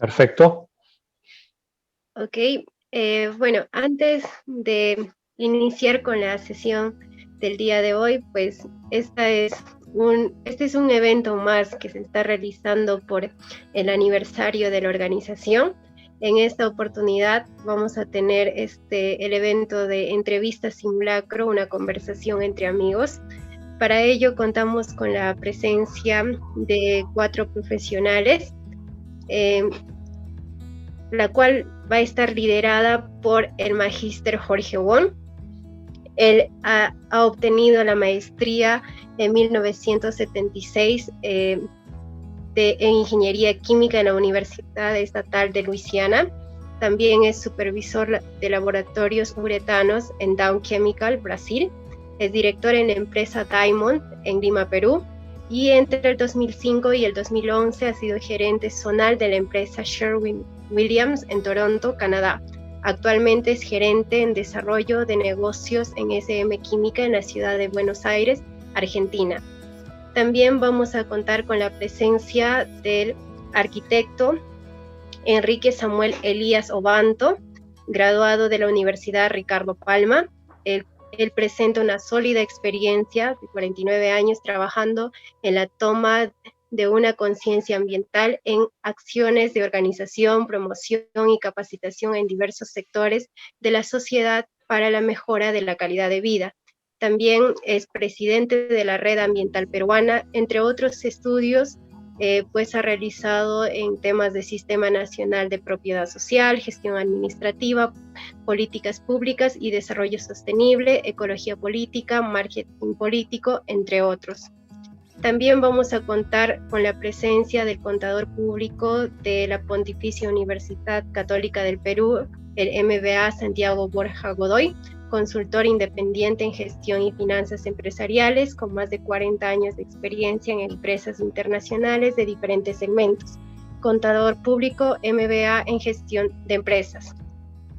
Perfecto. Ok, bueno, antes de iniciar con la sesión del día de hoy, pues este es un evento más que se está realizando por el aniversario de la organización. En esta oportunidad vamos a tener el evento de entrevista simulacro, una conversación entre amigos. Para ello contamos con la presencia de 4 profesionales, la cual va a estar liderada por el magíster Jorge Won. Él ha obtenido la maestría en 1976 en Ingeniería Química en la Universidad Estatal de Luisiana. También es supervisor de laboratorios uretanos en Dow Chemical, Brasil. Es director en la empresa Diamond en Lima, Perú. Y entre el 2005 y el 2011 ha sido gerente zonal de la empresa Sherwin-Williams en Toronto, Canadá. Actualmente es gerente en desarrollo de negocios en SM Química en la ciudad de Buenos Aires, Argentina. También vamos a contar con la presencia del arquitecto Enrique Samuel Elías Obanto, graduado de la Universidad Ricardo Palma. Él presenta una sólida experiencia de 49 años trabajando en la toma de una conciencia ambiental en acciones de organización, promoción y capacitación en diversos sectores de la sociedad para la mejora de la calidad de vida. También es presidente de la Red Ambiental Peruana, entre otros estudios pues ha realizado en temas de Sistema Nacional de Propiedad Social, gestión administrativa, políticas públicas y desarrollo sostenible, ecología política, marketing político, entre otros. También vamos a contar con la presencia del contador público de la Pontificia Universidad Católica del Perú, el MBA Santiago Borja Godoy, consultor independiente en gestión y finanzas empresariales con más de 40 años de experiencia en empresas internacionales de diferentes segmentos. Contador público MBA en gestión de empresas.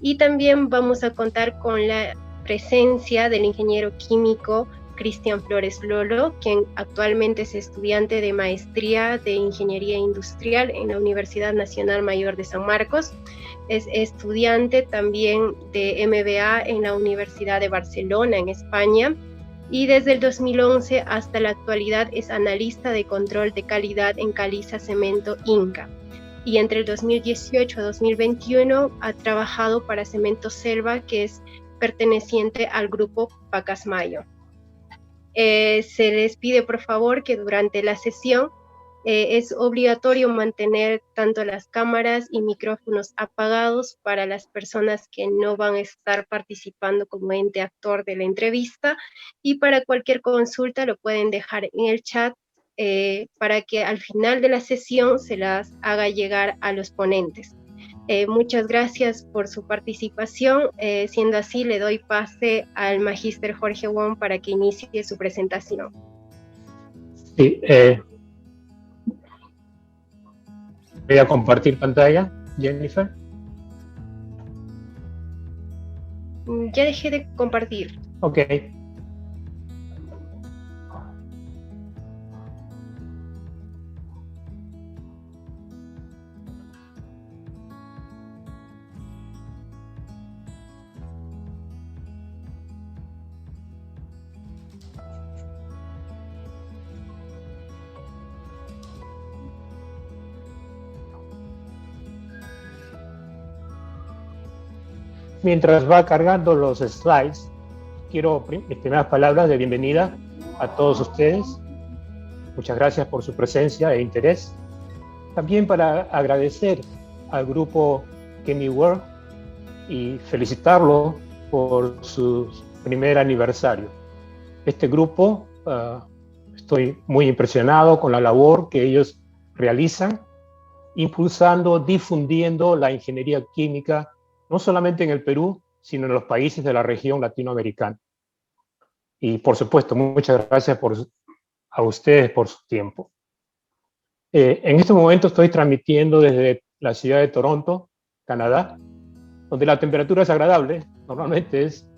Y también vamos a contar con la presencia del ingeniero químico Cristian Flores Lolo, quien actualmente es estudiante de maestría de Ingeniería Industrial en la Universidad Nacional Mayor de San Marcos. Es estudiante también de MBA en la Universidad de Barcelona, en España, y desde el 2011 hasta la actualidad es analista de control de calidad en Caliza Cemento Inca. Y entre el 2018 y 2021 ha trabajado para Cemento Selva, que es perteneciente al grupo Pacasmayo. Se les pide por favor que durante la sesión es obligatorio mantener tanto las cámaras y micrófonos apagados para las personas que no van a estar participando como ente actor de la entrevista, y para cualquier consulta lo pueden dejar en el chat para que al final de la sesión se las haga llegar a los ponentes. Muchas gracias por su participación. Siendo así, le doy pase al magíster Jorge Won para que inicie su presentación. Sí, voy a compartir pantalla, Jennifer. Ya dejé de compartir. Ok. Mientras va cargando los slides, quiero mis primeras palabras de bienvenida a todos ustedes. Muchas gracias por su presencia e interés. También para agradecer al grupo ChemiWorld y felicitarlo por su primer aniversario. Este grupo, estoy muy impresionado con la labor que ellos realizan, impulsando, difundiendo la ingeniería química no solamente en el Perú, sino en los países de la región latinoamericana. Y por supuesto, muchas gracias a ustedes por su tiempo. En este momento estoy transmitiendo desde la ciudad de Toronto, Canadá, donde la temperatura es agradable. Normalmente es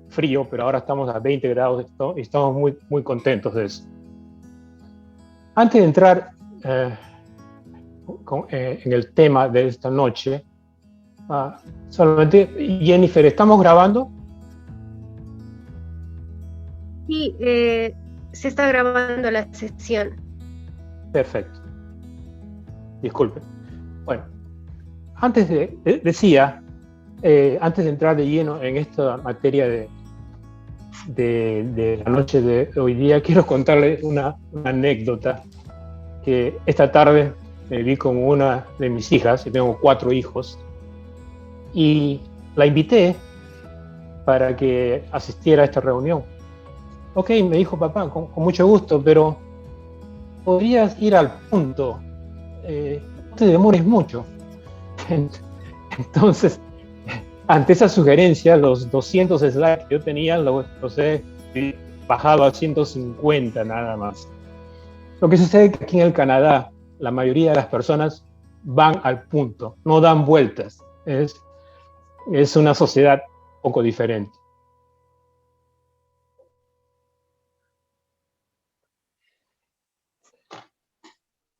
frío, pero ahora estamos a 20 grados y estamos muy, muy contentos de eso. Antes de entrar en el tema de esta noche. Solamente, Jennifer, ¿estamos grabando? Sí, se está grabando la sesión. Perfecto. Disculpe. Bueno, antes decía, antes de entrar de lleno en esta materia de la noche de hoy día, quiero contarles una anécdota que esta tarde me vi con una de mis hijas, y tengo 4 hijos, y la invité para que asistiera a esta reunión. Ok, me dijo papá, con mucho gusto, pero podrías ir al punto, no te demores mucho. Entonces, ante esa sugerencia, los 200 slides que yo tenía los he bajado a 150 nada más. Lo que sucede es que aquí en el Canadá, la mayoría de las personas van al punto, no dan vueltas. Es una sociedad un poco diferente.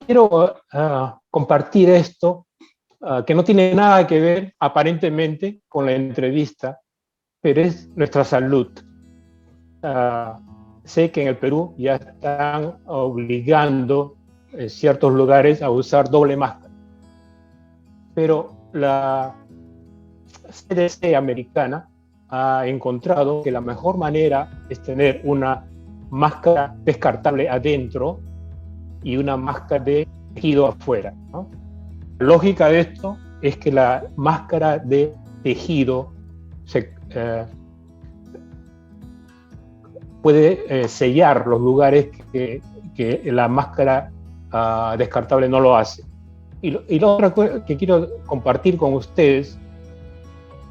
Quiero compartir esto, que no tiene nada que ver aparentemente con la entrevista, pero es nuestra salud. Sé que en el Perú ya están obligando en ciertos lugares a usar doble máscara, pero la CDC americana ha encontrado que la mejor manera es tener una máscara descartable adentro y una máscara de tejido afuera, ¿no? La lógica de esto es que la máscara de tejido puede sellar los lugares que la máscara descartable no lo hace. Y lo otro que quiero compartir con ustedes,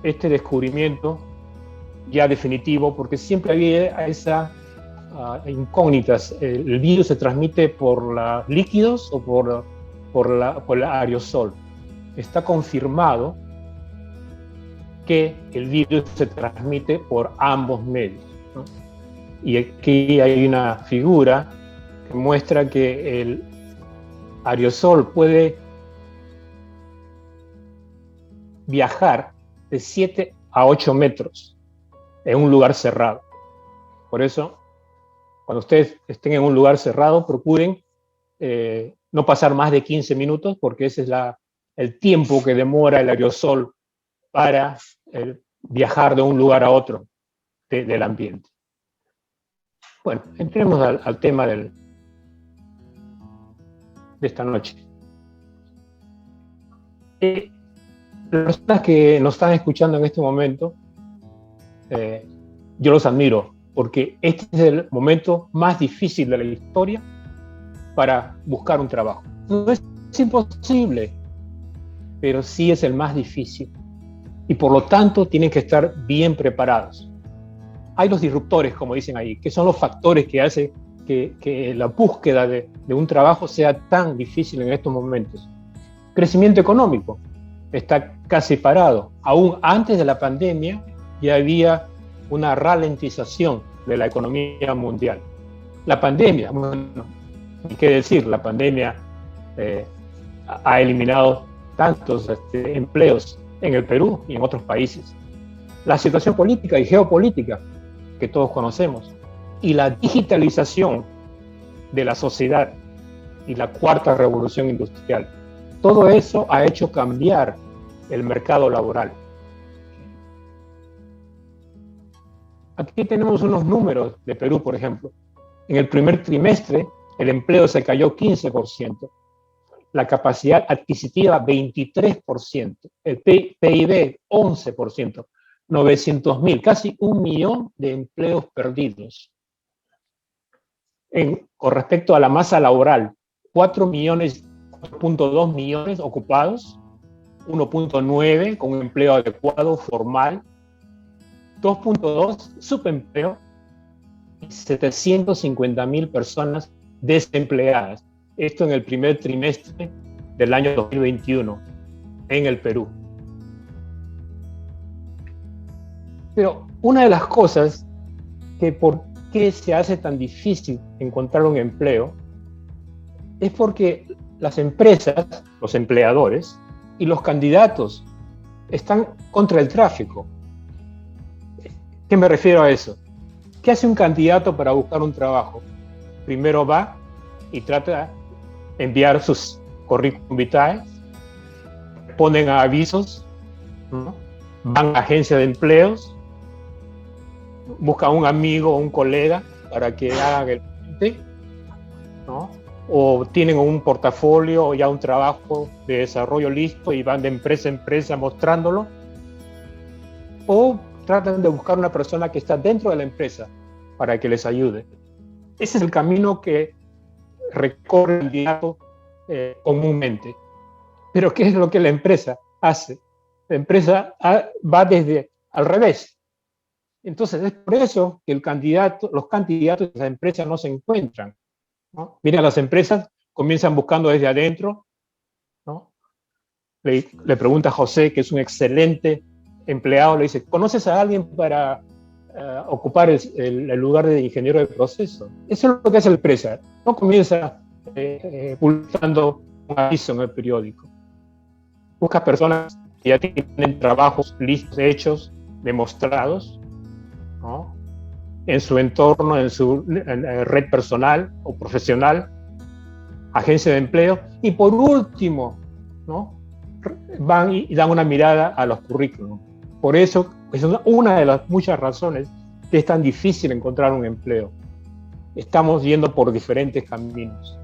este descubrimiento ya definitivo, porque siempre había esa incógnitas. El virus se transmite por los líquidos o por el aerosol. Está confirmado que el virus se transmite por ambos medios, ¿no? Y aquí hay una figura que muestra que el aerosol puede viajar de 7 a 8 metros en un lugar cerrado. Por eso, cuando ustedes estén en un lugar cerrado, procuren no pasar más de 15 minutos, porque ese es el tiempo que demora el aerosol para viajar de un lugar a otro del ambiente. Bueno, entremos al tema de esta noche. Las personas que nos están escuchando en este momento, yo los admiro, porque este es el momento más difícil de la historia para buscar un trabajo. No es imposible, pero sí es el más difícil. Y por lo tanto tienen que estar bien preparados. Hay los disruptores, como dicen ahí, que son los factores que hacen que la búsqueda de un trabajo sea tan difícil en estos momentos. Crecimiento económico está casi parado. Aún antes de la pandemia ya había una ralentización de la economía mundial. La pandemia, bueno, qué decir, la pandemia ha eliminado tantos empleos en el Perú y en otros países. La situación política y geopolítica que todos conocemos y la digitalización de la sociedad y la cuarta revolución industrial. Todo eso ha hecho cambiar el mercado laboral. Aquí tenemos unos números de Perú, por ejemplo. En el primer trimestre, el empleo se cayó 15%, la capacidad adquisitiva 23%, el PIB 11%, 900.000, casi 1 millón de empleos perdidos. Con respecto a la masa laboral, 4.2 millones ocupados, 1.9 con un empleo adecuado, formal, 2.2 subempleo y 750.000 personas desempleadas. Esto en el primer trimestre del año 2021 en el Perú. Pero una de las cosas que por qué se hace tan difícil encontrar un empleo es porque las empresas, los empleadores y los candidatos están contra el tráfico. ¿Qué me refiero a eso? ¿Qué hace un candidato para buscar un trabajo? Primero va y trata de enviar sus currículum vitae, responden a avisos, ¿no? Van a agencias de empleos, buscan un amigo o un colega para que haga el puente, ¿no? O tienen un portafolio o ya un trabajo de desarrollo listo y van de empresa a empresa mostrándolo, o tratan de buscar una persona que está dentro de la empresa para que les ayude. Ese es el camino que recorre el candidato comúnmente. Pero ¿qué es lo que la empresa hace? La empresa va desde al revés. Entonces es por eso que los candidatos de las empresas no se encuentran, ¿no? Mira, las empresas comienzan buscando desde adentro, ¿no? Le pregunta a José, que es un excelente empleado, le dice, ¿conoces a alguien para ocupar el lugar de ingeniero de proceso? Eso es lo que hace la empresa. No comienza publicando un aviso en el periódico. Busca personas que ya tienen trabajos listos, hechos, demostrados, ¿no? En su entorno, en su red personal o profesional, agencia de empleo, y por último, ¿no? Van y dan una mirada a los currículums. Por eso es una de las muchas razones que es tan difícil encontrar un empleo. Estamos yendo por diferentes caminos.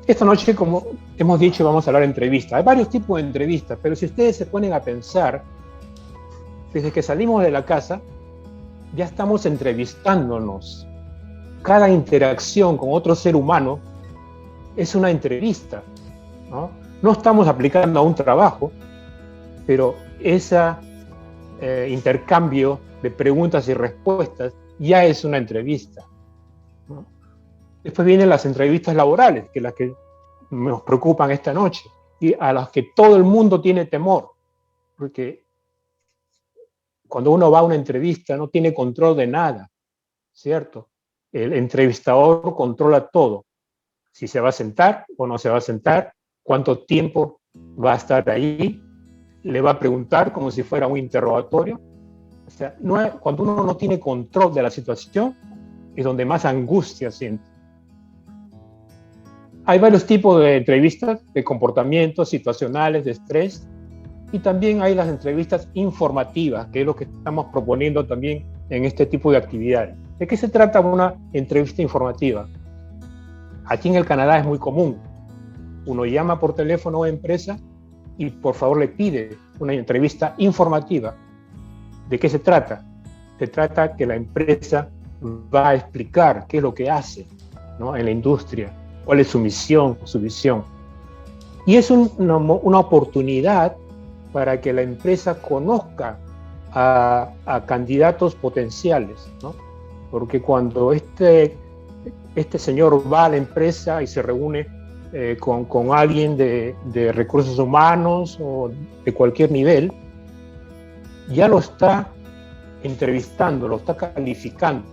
Esta noche, como hemos dicho, vamos a hablar de entrevistas. Hay varios tipos de entrevistas, pero si ustedes se ponen a pensar, desde que salimos de la casa, ya estamos entrevistándonos. Cada interacción con otro ser humano es una entrevista, ¿no? No estamos aplicando a un trabajo, pero ese intercambio de preguntas y respuestas ya es una entrevista, ¿no? Después vienen las entrevistas laborales, que las que nos preocupan esta noche, y a las que todo el mundo tiene temor, porque cuando uno va a una entrevista no tiene control de nada, ¿cierto? El entrevistador controla todo, si se va a sentar o no se va a sentar, cuánto tiempo va a estar ahí, le va a preguntar como si fuera un interrogatorio. O sea, cuando uno no tiene control de la situación, es donde más angustia siente. Hay varios tipos de entrevistas, de comportamientos situacionales, de estrés, y también hay las entrevistas informativas, que es lo que estamos proponiendo también en este tipo de actividades. ¿De qué se trata una entrevista informativa? Aquí en el Canadá es muy común. Uno llama por teléfono a empresa y por favor le pide una entrevista informativa. ¿De qué se trata? Se trata que la empresa va a explicar qué es lo que hace, ¿no? En la industria, cuál es su misión, su visión. Y es una oportunidad para que la empresa conozca a candidatos potenciales, ¿no? Porque cuando este señor va a la empresa y se reúne con alguien de recursos humanos o de cualquier nivel, ya lo está entrevistando, lo está calificando.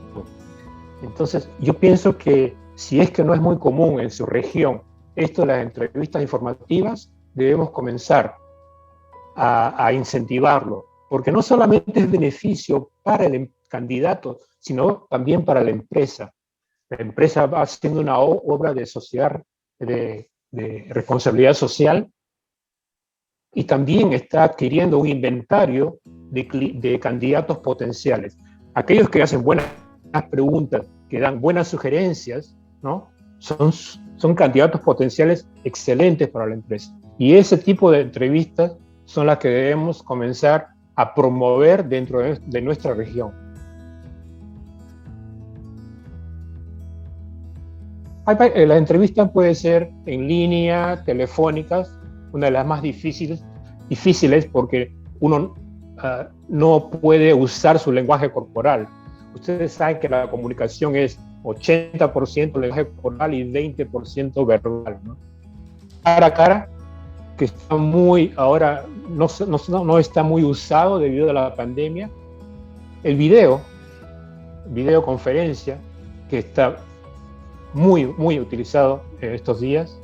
Entonces, yo pienso que si es que no es muy común en su región esto de las entrevistas informativas, debemos comenzar a incentivarlo, porque no solamente es beneficio para el candidato, sino también para la empresa. La empresa va haciendo una obra de sociedad, de responsabilidad social, y también está adquiriendo un inventario de candidatos potenciales. Aquellos que hacen buenas preguntas, que dan buenas sugerencias, ¿no? Son candidatos potenciales excelentes para la empresa. Y ese tipo de entrevistas son las que debemos comenzar a promover dentro de nuestra región. Las entrevistas pueden ser en línea, telefónicas, una de las más difíciles porque uno no puede usar su lenguaje corporal. Ustedes saben que la comunicación es 80% lenguaje corporal y 20% verbal, ¿no? Cara a cara, que está ahora no está muy usado debido a la pandemia. El videoconferencia, que está muy, muy utilizado estos días.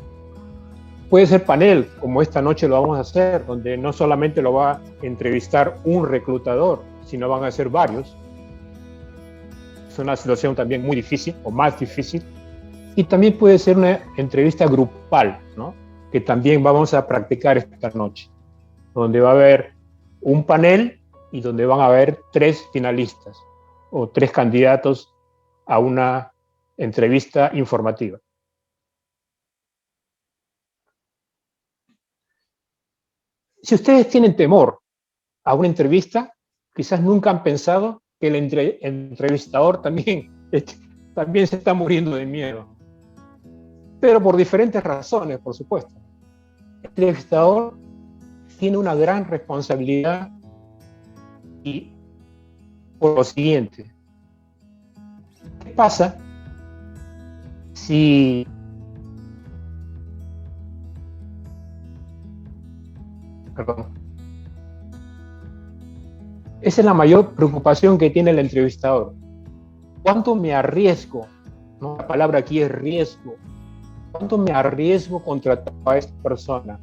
Puede ser panel, como esta noche lo vamos a hacer, donde no solamente lo va a entrevistar un reclutador, sino van a ser varios. Es una situación también muy difícil, o más difícil. Y también puede ser una entrevista grupal, ¿no? Que también vamos a practicar esta noche, donde va a haber un panel y donde van a haber 3 finalistas o 3 candidatos a una entrevista informativa. Si ustedes tienen temor a una entrevista, quizás nunca han pensado que el entrevistador también se está muriendo de miedo. Pero por diferentes razones, por supuesto. El entrevistador tiene una gran responsabilidad y por lo siguiente. ¿Qué pasa si esa es la mayor preocupación que tiene el entrevistador? ¿Cuánto me arriesgo? ¿No? La palabra aquí es riesgo. ¿Cuánto me arriesgo contratar a esta persona?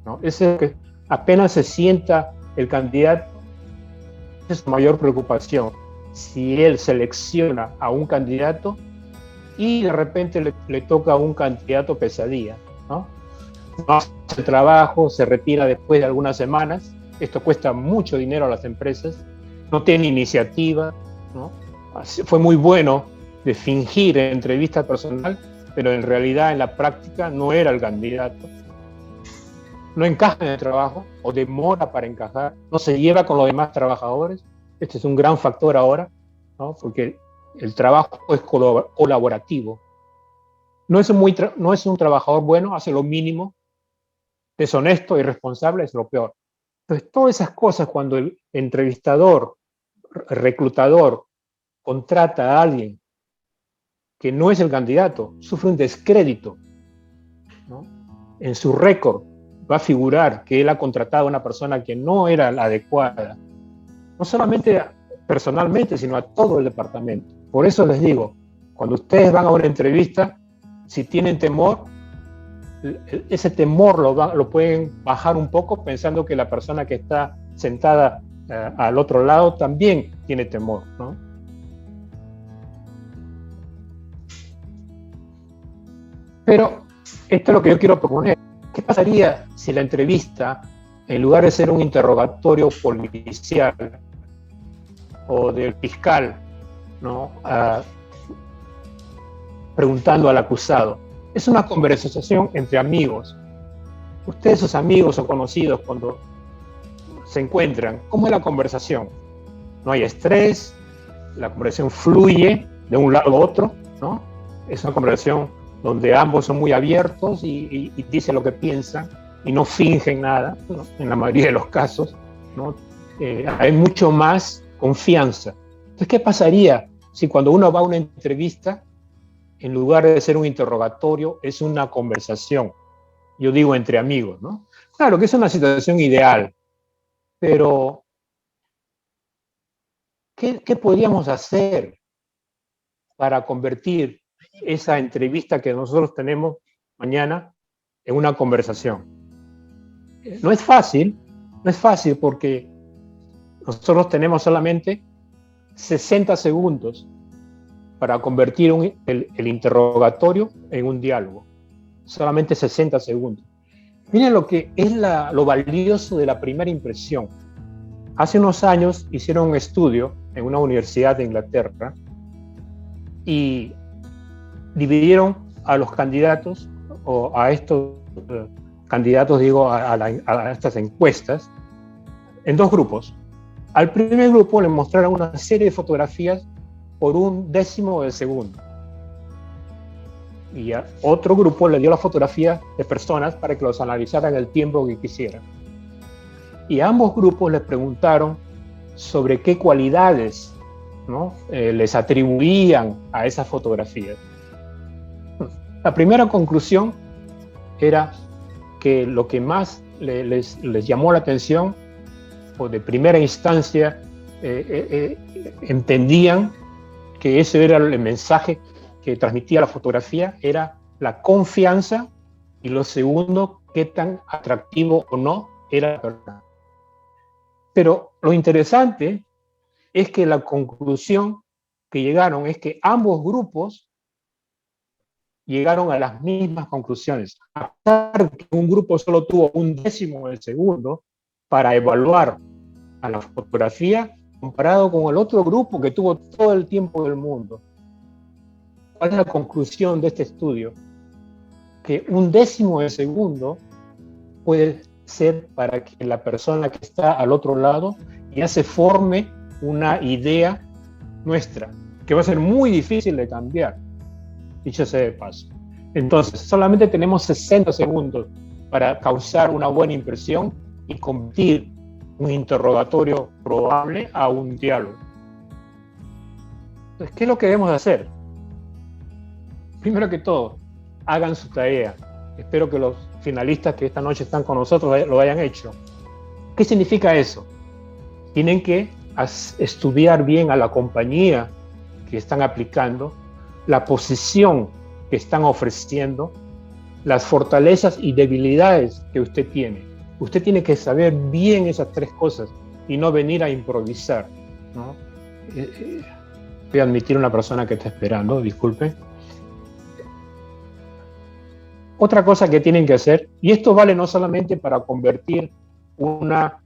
¿No? Es el que apenas se sienta el candidato, es su mayor preocupación. Si él selecciona a un candidato y de repente le toca a un candidato pesadilla, ¿no? No hace el trabajo, se retira después de algunas semanas. Esto cuesta mucho dinero a las empresas, no tiene iniciativa, ¿no? Fue muy bueno de fingir en entrevista personal, pero en realidad en la práctica no era el candidato. No encaja en el trabajo o demora para encajar, no se lleva con los demás trabajadores. Este es un gran factor ahora, ¿no? Porque el trabajo es colaborativo. No es un trabajador bueno, hace lo mínimo, deshonesto, irresponsable, es lo peor. Entonces, todas esas cosas, cuando el entrevistador, el reclutador, contrata a alguien que no es el candidato, sufre un descrédito, ¿no? En su récord va a figurar que él ha contratado a una persona que no era la adecuada, no solamente personalmente, sino a todo el departamento. Por eso les digo, cuando ustedes van a una entrevista, si tienen temor, ese temor lo pueden bajar un poco pensando que la persona que está sentada al otro lado también tiene temor, ¿no? Pero esto es lo que yo quiero proponer. ¿Qué pasaría si la entrevista, en lugar de ser un interrogatorio policial o del fiscal, ¿no? Preguntando al acusado, es una conversación entre amigos? Ustedes, sus amigos o conocidos, cuando se encuentran, ¿cómo es la conversación? No hay estrés, la conversación fluye de un lado a otro, ¿no? Es una conversación donde ambos son muy abiertos y dicen lo que piensan y no fingen nada, ¿no? En la mayoría de los casos, ¿no? Hay mucho más confianza. Entonces, ¿qué pasaría si cuando uno va a una entrevista, en lugar de ser un interrogatorio, es una conversación? Yo digo entre amigos, ¿no? Claro que es una situación ideal, pero ¿qué podríamos hacer para convertir esa entrevista que nosotros tenemos mañana en una conversación? No es fácil porque nosotros tenemos solamente 60 segundos para convertir el interrogatorio en un diálogo. Solamente 60 segundos. Miren lo que es lo valioso de la primera impresión. Hace unos años hicieron un estudio en una universidad de Inglaterra y dividieron a los candidatos, o a estos candidatos, digo, a estas encuestas, en 2 grupos. Al primer grupo le mostraron una serie de fotografías por 1/10 de segundo. Y a otro grupo le dio la fotografía de personas para que los analizaran el tiempo que quisieran. Y a ambos grupos les preguntaron sobre qué cualidades, ¿no? Les atribuían a esas fotografías. La primera conclusión era que lo que más les llamó la atención, o de primera instancia entendían que ese era el mensaje que transmitía la fotografía, era la confianza, y lo segundo, qué tan atractivo o no era la persona. Pero lo interesante es que la conclusión que llegaron es que ambos grupos llegaron a las mismas conclusiones. A pesar de que un grupo solo tuvo 1/10 del segundo para evaluar a la fotografía, comparado con el otro grupo que tuvo todo el tiempo del mundo. ¿Cuál es la conclusión de este estudio? Que 1/10 de segundo puede ser para que la persona que está al otro lado ya se forme una idea nuestra, que va a ser muy difícil de cambiar, dicho sea de paso. Entonces, solamente tenemos 60 segundos para causar una buena impresión y convertir un interrogatorio probable a un diálogo. Entonces, ¿qué es lo que debemos hacer? Primero que todo, hagan su tarea. Espero que los finalistas que esta noche están con nosotros lo hayan hecho. ¿Qué significa eso? Tienen que estudiar bien a la compañía que están aplicando, la posición que están ofreciendo, las fortalezas y debilidades que usted tiene. Usted tiene que saber bien esas tres cosas y no venir a improvisar, ¿no? Voy a admitir una persona que está esperando, disculpe. Otra cosa que tienen que hacer, y esto vale no solamente para convertir una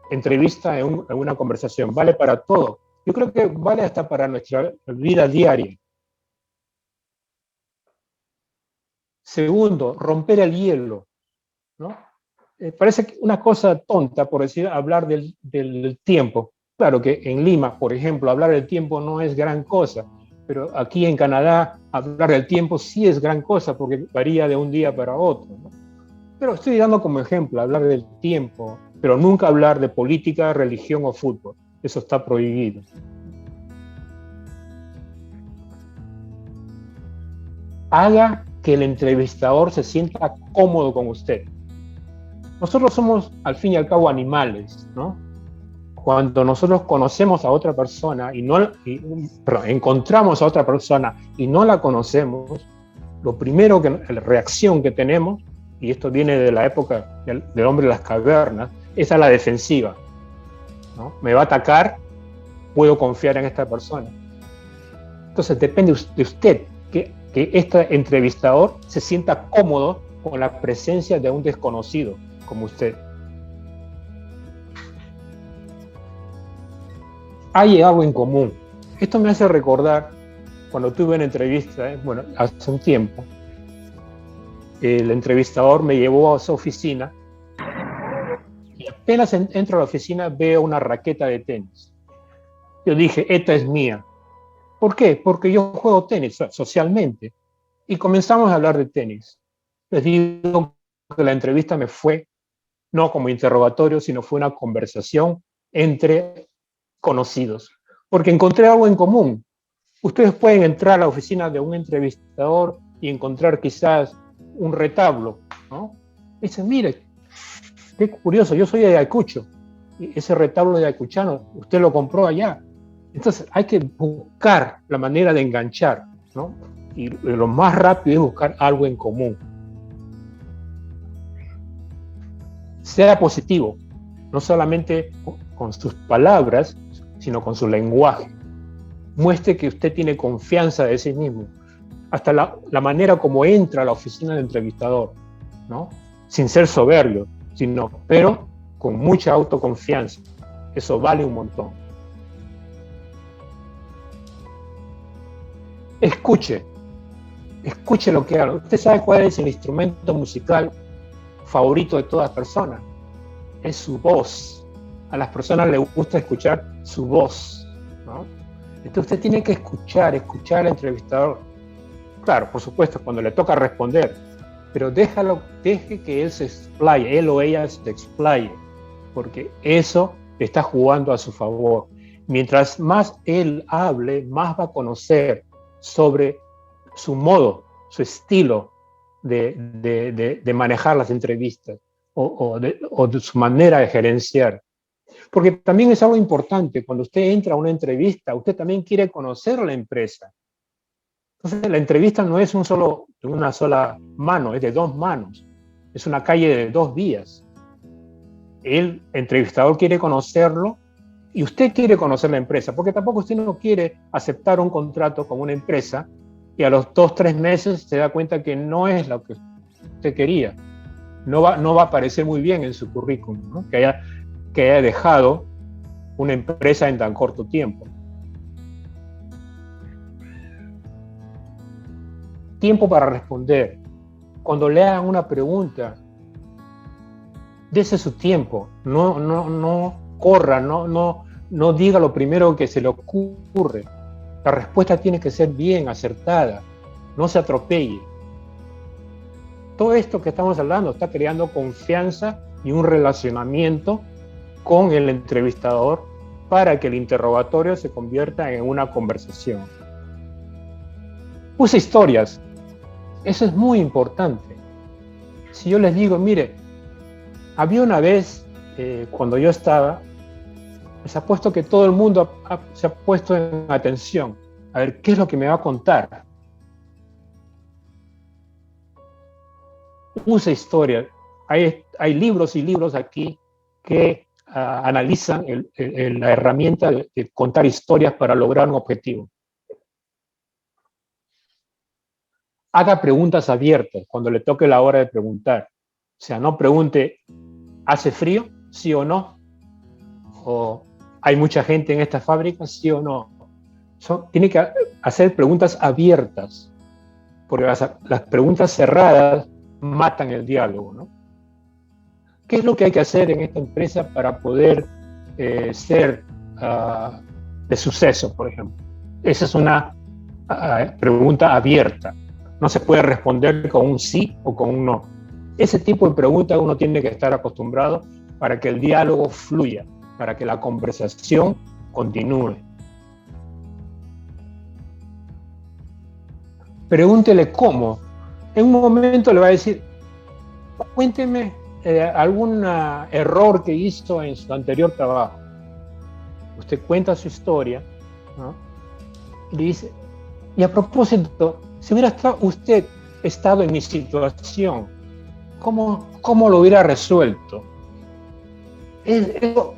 entrevista en una conversación, vale para todo. Yo creo que vale hasta para nuestra vida diaria. Segundo, romper el hielo, ¿no? Parece una cosa tonta, por decir, hablar del tiempo. Claro que en Lima, por ejemplo, hablar del tiempo no es gran cosa, pero aquí en Canadá hablar del tiempo sí es gran cosa porque varía de un día para otro, ¿no? Pero estoy dando como ejemplo hablar del tiempo, pero nunca hablar de política, religión o fútbol. Eso está prohibido. Haga que el entrevistador se sienta cómodo con usted. Nosotros somos, al fin y al cabo, animales, ¿no? Cuando nosotros conocemos a otra persona encontramos a otra persona y no la conocemos, lo primero la reacción que tenemos, y esto viene de la época del hombre de las cavernas, es a la defensiva, ¿no? Me va a atacar, puedo confiar en esta persona. Entonces depende de usted que este entrevistador se sienta cómodo con la presencia de un desconocido como usted. Hay algo en común. Esto me hace recordar cuando tuve una entrevista, hace un tiempo, el entrevistador me llevó a su oficina y apenas entro a la oficina veo una raqueta de tenis. Yo dije, esta es mía. ¿Por qué? Porque yo juego tenis socialmente. Y comenzamos a hablar de tenis. Les digo que la entrevista me fue, no como interrogatorio, sino fue una conversación entre conocidos, porque encontré algo en común. Ustedes pueden entrar a la oficina de un entrevistador y encontrar quizás un retablo, ¿no? Y dicen, mire, qué curioso, yo soy de Ayacucho, y ese retablo de ayacuchano, usted lo compró allá. Entonces hay que buscar la manera de enganchar, ¿no? Y lo más rápido es buscar algo en común. Sea positivo, no solamente con sus palabras, sino con su lenguaje. Muestre que usted tiene confianza de sí mismo. Hasta la manera como entra a la oficina del entrevistador, ¿no? Sin ser soberbio, pero con mucha autoconfianza. Eso vale un montón. Escuche lo que hago. Usted sabe cuál es el instrumento musical favorito de todas personas. Es su voz. A las personas les gusta escuchar su voz, ¿no? Entonces usted tiene que escuchar al entrevistador. Claro, por supuesto, cuando le toca responder, pero deje que él se explaye, él o ella se explaye, porque eso está jugando a su favor. Mientras más él hable, más va a conocer sobre su modo, su estilo de manejar las entrevistas o de su manera de gerenciar. Porque también es algo importante, cuando usted entra a una entrevista, usted también quiere conocer la empresa. Entonces, la entrevista no es de una sola mano, es de dos manos. Es una calle de dos vías. El entrevistador quiere conocerlo y usted quiere conocer la empresa, porque tampoco usted no quiere aceptar un contrato con una empresa y a los 2 o 3 meses se da cuenta que no es lo que usted quería. No va a parecer muy bien en su currículum, ¿no? que haya dejado una empresa en tan corto tiempo. Tiempo para responder. Cuando le hagan una pregunta, dese su tiempo, no corra, no diga lo primero que se le ocurre. La respuesta tiene que ser bien acertada, no se atropelle. Todo esto que estamos hablando está creando confianza y un relacionamiento con el entrevistador para que el interrogatorio se convierta en una conversación. Use historias. Eso es muy importante. Si yo les digo, mire, había una vez, cuando yo estaba, les apuesto que todo el mundo se ha puesto en atención. A ver, ¿qué es lo que me va a contar? Use historia. Hay libros y libros aquí que analizan la herramienta de contar historias para lograr un objetivo. Haga preguntas abiertas cuando le toque la hora de preguntar. O sea, no pregunte, ¿hace frío? ¿Sí o no? ¿O hay mucha gente en esta fábrica? ¿Sí o no? Tiene que hacer preguntas abiertas, porque las preguntas cerradas matan el diálogo, ¿no? ¿Qué es lo que hay que hacer en esta empresa para poder ser de suceso, por ejemplo? Esa es una pregunta abierta. No se puede responder con un sí o con un no. Ese tipo de preguntas uno tiene que estar acostumbrado para que el diálogo fluya, para que la conversación continúe. Pregúntele cómo. En un momento le va a decir, cuénteme algún error que hizo en su anterior trabajo. Usted cuenta su historia, ¿no? Y le dice, y a propósito, si hubiera usted estado en mi situación, ¿cómo lo hubiera resuelto? Eso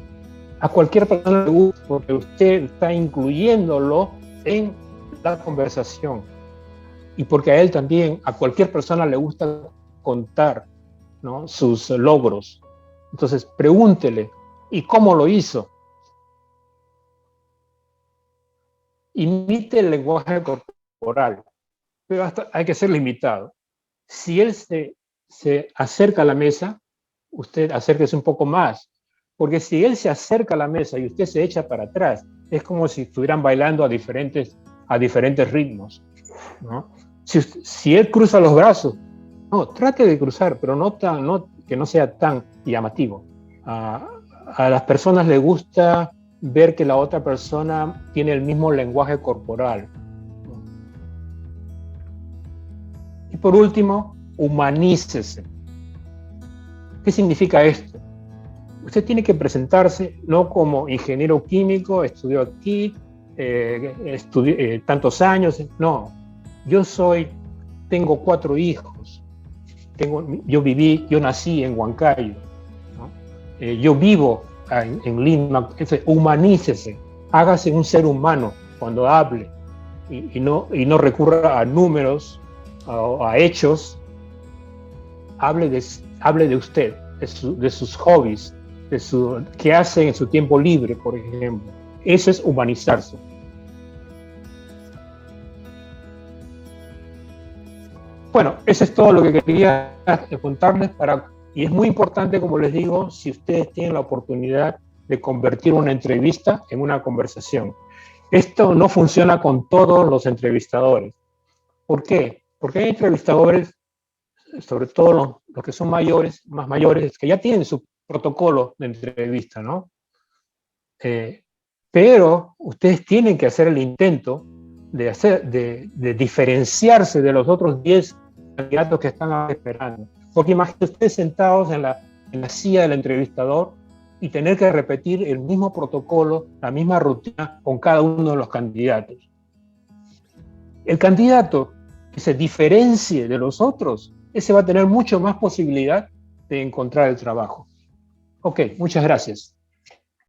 a cualquier persona le gusta porque usted está incluyéndolo en la conversación. Y porque a él también, a cualquier persona le gusta contar, ¿no?, sus logros. Entonces, pregúntele, ¿y cómo lo hizo? Imite el lenguaje corporal, pero hay que ser limitado. Si él se acerca a la mesa, usted acérquese un poco más, porque si él se acerca a la mesa y usted se echa para atrás, es como si estuvieran bailando a diferentes ritmos, ¿no? Si él cruza los brazos, no, trate de cruzar, pero que no sea tan llamativo. A las personas les gusta ver que la otra persona tiene el mismo lenguaje corporal. Y por último, humanícese. ¿Qué significa esto? Usted tiene que presentarse no como ingeniero químico, estudió aquí, tantos años. No, tengo 4 hijos. Yo nací en Huancayo, ¿no? Yo vivo en Lima. Humanícese, hágase un ser humano cuando hable y no recurra a números o a hechos. Hable de usted, de sus hobbies, qué hace en su tiempo libre, por ejemplo. Eso es humanizarse. Bueno, eso es todo lo que quería contarles y es muy importante, como les digo, si ustedes tienen la oportunidad de convertir una entrevista en una conversación. Esto no funciona con todos los entrevistadores. ¿Por qué? Porque hay entrevistadores, sobre todo los que son más mayores, que ya tienen su protocolo de entrevista, ¿no? Pero ustedes tienen que hacer el intento de diferenciarse de los otros 10 candidatos que están esperando. Porque imagínense ustedes sentados en la silla del entrevistador y tener que repetir el mismo protocolo, la misma rutina con cada uno de los candidatos. El candidato que se diferencie de los otros, ese va a tener mucho más posibilidad de encontrar el trabajo. Ok, muchas gracias.